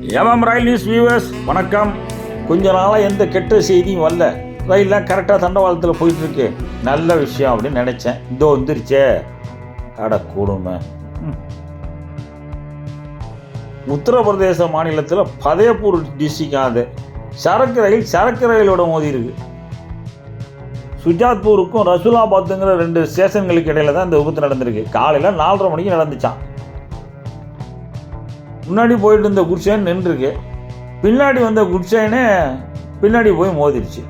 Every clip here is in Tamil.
ரயில் நியூஸ் வியூவர்ஸ் வணக்கம். கொஞ்ச நாளாக எந்த கெட்ட செய்தியும் வரல. ரயிலெலாம் கரெக்டாக தண்டவாளத்தில் போயிட்டுருக்கு. நல்ல விஷயம் அப்படின்னு நினச்சேன். இதோ வந்துருச்சே அட கூடுமை. உத்தரப்பிரதேச மாநிலத்தில் ஃபதேபூர் டிஸ்ட்ரிக்ட் அது சரக்கு ரயிலோட மோதி இருக்கு. சுஜாத்பூருக்கும் ரசூலாபாத்துங்கிற 2 ஸ்டேஷன்களுக்கு இடையில தான் இந்த விபத்து நடந்திருக்கு. காலையில் 4:30 மணிக்கு நடந்துச்சான். முன்னாடி போயிட்டு இருந்த குட்சைன் நின்றுருக்கு. பின்னாடி வந்த குட்சைனே பின்னாடி போய் மோதிருச்சு.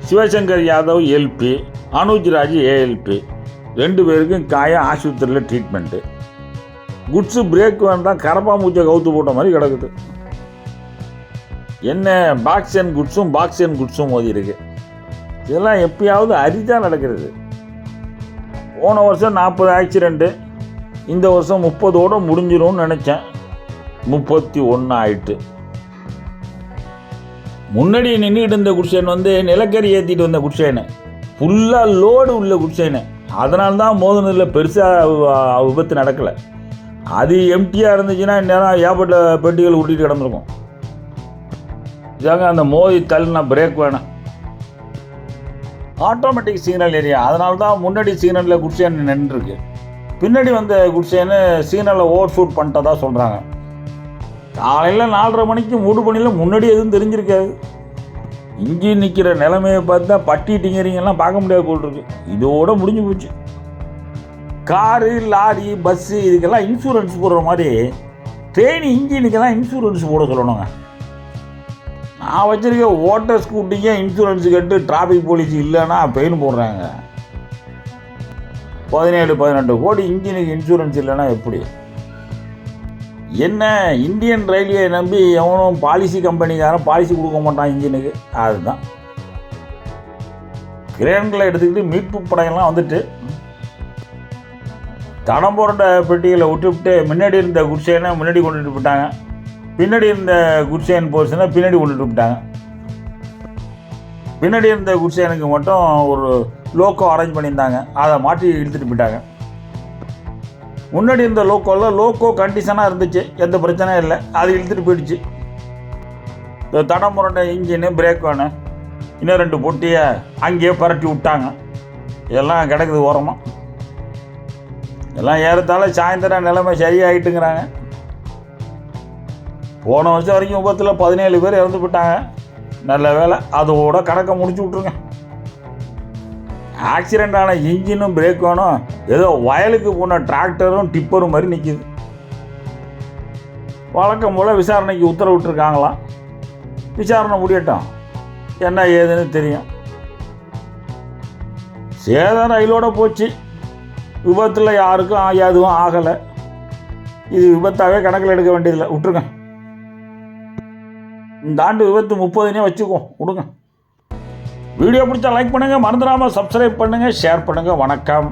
சிவசங்கர் யாதவ் எல்பி, அனுஜ்ராஜ் ஏஎல்பி 2 பேருக்கும் காயம், ஆஸ்பத்திரியில் ட்ரீட்மெண்ட்டு. குட்ஸு பிரேக் வேண்டாம், கரப்பா மூச்சை கவுத்து போட்ட மாதிரி கிடக்குது. என்ன பாக்ஸ் அண்ட் குட்ஸும் மோதி இருக்கு. இதெல்லாம் எப்பயாவது அரிதாக நடக்கிறது. போன வருஷம் 40 ஆக்சிடெண்ட்டு, இந்த வருஷம் 30ஓடு முடிஞ்சிடும்னு நினச்சேன். 31 ஆயிட்டு. முன்னாடி நின்றுட்டு இருந்த குட்சைன் நிலக்கரி ஏற்றிட்டு வந்த குட்சைனு, ஃபுல்லாக லோடு உள்ள குட்சைனு. அதனால தான் மோதினதில் பெருசாக விபத்து நடக்கலை. அது எம்டியாக இருந்துச்சுன்னா இந்நேரம் ஏற்பட்ட பெட்டிகள் ஊட்டிட்டு கிடந்திருக்கும். இதாங்க அந்த மோதி தள்ளினா பிரேக் வேணும். ஆட்டோமேட்டிக் சிக்னல் ஏரியா, அதனால தான் முன்னாடி சிக்னலில் குட்சைன் நின்றுருக்கு. பின்னாடி வந்த குட்சைன்னு சிக்னலில் ஓவர் ஷூட் பண்ணிட்டதா சொல்கிறாங்க. காலையில் 4:30 மணிக்கு மூடு பண்ணியில் முன்னாடி எதுவும் தெரிஞ்சிருக்காது. இஞ்சி நிற்கிற நிலைமையை பார்த்தா பட்டி டிங்கரிங்கெல்லாம் பார்க்க முடியாது போல் இருக்கு. இதோடு முடிஞ்சு போச்சு. காரு, லாரி, பஸ்ஸு இதுக்கெல்லாம் இன்சூரன்ஸ் போடுற மாதிரி ட்ரெயின் இன்ஜினுக்கெல்லாம் இன்சூரன்ஸ் போட சொல்லணுங்க. நான் வச்சுருக்க ஓட்டர் ஸ்கூட்டிக்கே இன்சூரன்ஸ் கட்டு டிராஃபிக் போலீஸ் இல்லைன்னா பெயின் போடுறாங்க. 17-18 கோடி இன்ஜினுக்கு இன்சூரன்ஸ் இல்லைன்னா எப்படி? என்ன இந்தியன் ரயில்வே நம்பி எவனும் பாலிசி கம்பெனிக்காரன் பாலிசி கொடுக்க மாட்டான் இன்ஜினுக்கு. அதுதான் கிரேன்களை எடுத்துக்கிட்டு மீட்பு படையெல்லாம் வந்துட்டு தடம் போட்ட பெட்டிகளை விட்டுவிட்டு முன்னாடி இருந்த குட்சைனை முன்னாடி கொண்டுட்டு போயிட்டாங்க. பின்னாடி இருந்த குட்சைன் போர்ஷனை பின்னாடி கொண்டுட்டு போயிட்டாங்க. பின்னாடி இருந்த குட்சைனுக்கு மட்டும் ஒரு லோக்கோ அரேஞ்ச் பண்ணியிருந்தாங்க. அதை மாட்டி இழுத்துட்டு போயிட்டாங்க. முன்னாடி இருந்த லோக்கோ கண்டிஷனாக இருந்துச்சு, எந்த பிரச்சனையும் இல்லை. அது இழுத்துட்டு போயிடுச்சு. இந்த தடம் புரண்ட இன்ஜினு, பிரேக் வேணும், இன்னும் 2 பொட்டியை அங்கேயே பரட்டி விட்டாங்க. இதெல்லாம் கிடக்குது ஓரமாக. எல்லாம் ஏறத்தாழ சாயந்தரம் நிலைமை சரியாகிட்டுங்கிறாங்க. போன வருஷம் வரைக்கும் விபத்தில் 17 பேர் இறந்து போயிட்டாங்க. நல்ல வேலை, அதோட கணக்கை முடிச்சு விட்ருங்க. ஆக்சிடெண்ட் ஆன இன்ஜினும் பிரேக் வேணும், ஏதோ வயலுக்கு போன டிராக்டரும் டிப்பரும் மாதிரி நிற்கிது. வழக்கம் போல் விசாரணைக்கு உத்தரவிட்டுருக்காங்களாம். விசாரணை முடியட்டும், என்ன ஏதுன்னு தெரியும். சேதம் ரயிலோட போச்சு. விபத்தில் யாருக்கும் எதுவும் ஆகலை. இது விபத்தாகவே கணக்கில் எடுக்க வேண்டியதில்லை, விட்டுருங்க. இந்த ஆண்டு விபத்து 30னே வச்சுக்குவோம், விடுங்க. வீடியோ பிடிச்சா லைக் பண்ணுங்கள், மறந்துடாமல் சப்ஸ்கிரைப் பண்ணுங்கள், ஷேர் பண்ணுங்கள். வணக்கம்.